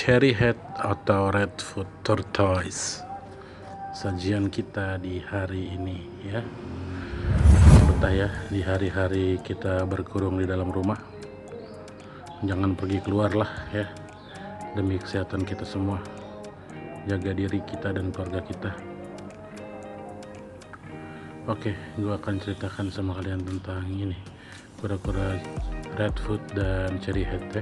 cherry head atau redfoot tortoise. Sajian kita di hari ini ya. Betah ya di hari-hari kita berkurung di dalam rumah. Jangan pergi keluar lah ya, demi kesehatan kita semua. Jaga diri kita dan keluarga kita. Oke, gue akan ceritakan sama kalian tentang ini, kura-kura redfoot dan cherry head ya.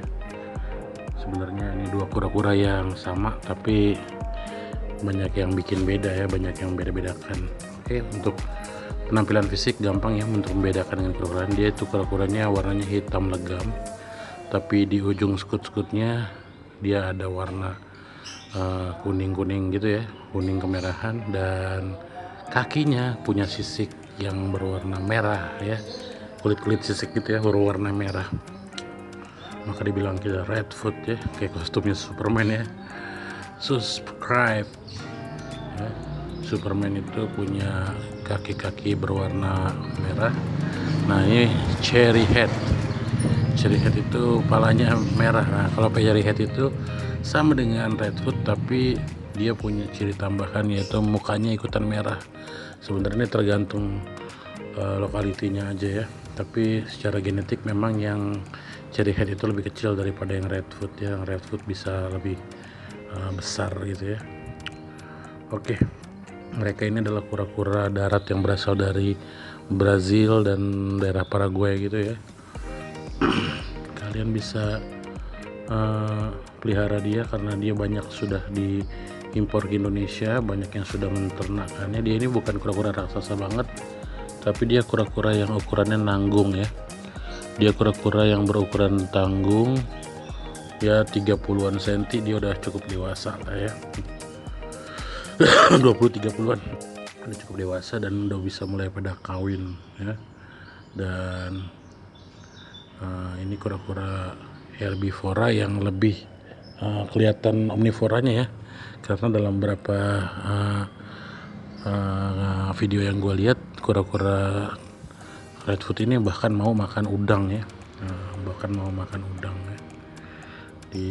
Sebenarnya ini dua kura-kura yang sama, tapi banyak yang bikin beda ya, banyak yang beda-bedakan. Oke, untuk penampilan fisik gampang ya untuk membedakan dengan kura-kura. Dia itu kura-kuranya warnanya hitam legam, tapi di ujung skut-skutnya dia ada warna kuning-kuning gitu ya, kuning kemerahan, dan kakinya punya sisik yang berwarna merah ya, kulit-kulit sisik gitu ya, berwarna merah. Maka dibilang kita redfoot ya, kayak kostumnya Superman ya. Subscribe ya. Superman itu punya kaki-kaki berwarna merah. Nah ini cherry head. Cherry head itu palanya merah. Nah kalau cherry head itu sama dengan redfoot, tapi dia punya ciri tambahan yaitu mukanya ikutan merah. Sebenarnya tergantung lokalitinya aja ya, tapi secara genetik memang yang cherry head itu lebih kecil daripada yang redfoot ya. Yang redfoot bisa lebih besar gitu ya. Oke, mereka ini adalah kura-kura darat yang berasal dari Brazil dan daerah Paraguay gitu ya. Kalian bisa pelihara dia karena dia banyak sudah diimpor ke Indonesia, banyak yang sudah menternakannya. Dia ini bukan kura-kura raksasa banget, tapi dia kura-kura yang ukurannya nanggung ya. Dia kura-kura yang berukuran tanggung ya, 30-an senti. Dia udah cukup dewasa lah ya. 20-30-an udah cukup dewasa dan udah bisa mulai pada kawin ya. Dan ini kura-kura herbivora yang lebih kelihatan omnivoranya ya, karena dalam beberapa video yang gue lihat, kura-kura redfoot ini bahkan mau makan udang ya. Bahkan mau makan udang ya. Di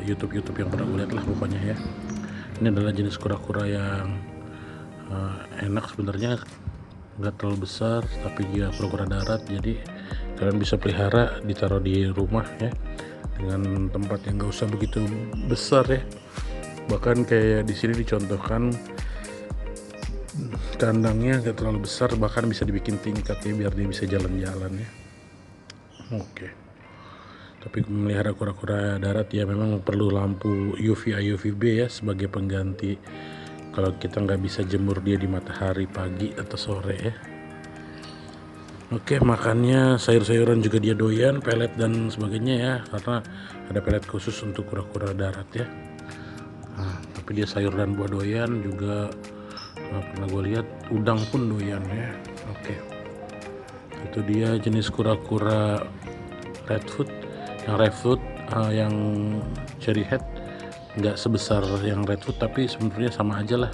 YouTube yang pernah gue lihat lah pokoknya ya. Ini adalah jenis kura-kura yang enak sebenarnya, nggak terlalu besar, tapi dia kura-kura darat. Jadi kalian bisa pelihara, ditaruh di rumah ya, dengan tempat yang nggak usah begitu besar ya. Bahkan kayak di sini dicontohkan kandangnya nggak terlalu besar, bahkan bisa dibikin tingkat ya biar dia bisa jalan-jalan ya. Oke. Tapi memelihara kura-kura darat ya memang perlu lampu UVA UVB ya sebagai pengganti kalau kita nggak bisa jemur dia di matahari pagi atau sore ya. Oke, makannya sayur-sayuran juga dia doyan, pelet dan sebagainya ya, karena ada pelet khusus untuk kura-kura darat ya. Nah, tapi dia sayur dan buah doyan juga. Pernah gue lihat udang pun doyan ya. Oke, itu dia jenis kura-kura redfoot. Yang redfoot yang cherry head nggak sebesar yang redfoot, tapi sebenarnya sama aja lah,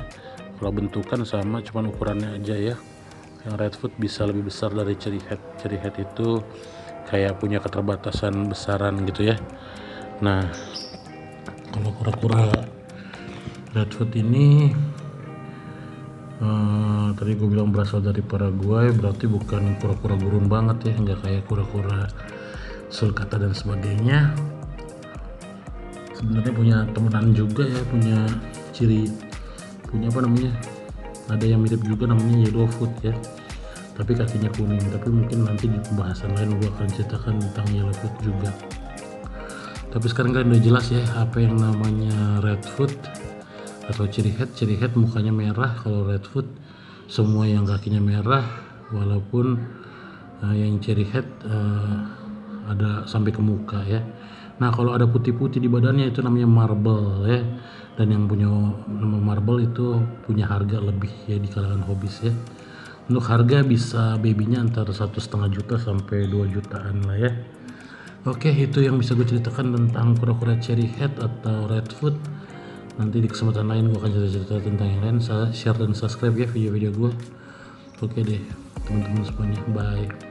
kalau bentukan sama, cuman ukurannya aja ya. Yang redfoot bisa lebih besar dari cherry head. Cherry head itu kayak punya keterbatasan besaran gitu ya. Nah kalau kura-kura redfoot ini tadi gue bilang berasal dari Paraguay, berarti bukan kura-kura gurun banget ya, nggak kayak kura-kura sulcata dan sebagainya. Sebenarnya punya temenan juga ya, punya apa namanya, ada yang mirip juga namanya yellowfoot ya, tapi kakinya kuning. Tapi mungkin nanti di pembahasan lain gue akan ceritakan tentang yellowfoot juga. Tapi sekarang kalian udah jelas ya apa yang namanya redfoot atau cherry head. Cherry head mukanya merah, kalau redfoot semua yang kakinya merah, walaupun yang cherry head ada sampai ke muka ya. Nah kalau ada putih-putih di badannya itu namanya marble ya, dan yang punya nama marble itu punya harga lebih ya di kalangan hobis ya. Untuk harga bisa babynya antara 1,5 juta sampai 2 jutaan lah ya. Oke, itu yang bisa gue ceritakan tentang kura-kura cherry head atau redfoot. Nanti di kesempatan lain gue akan cerita-cerita tentang yang lain. Share dan subscribe ya video-video gue. Oke deh teman-teman semuanya, bye.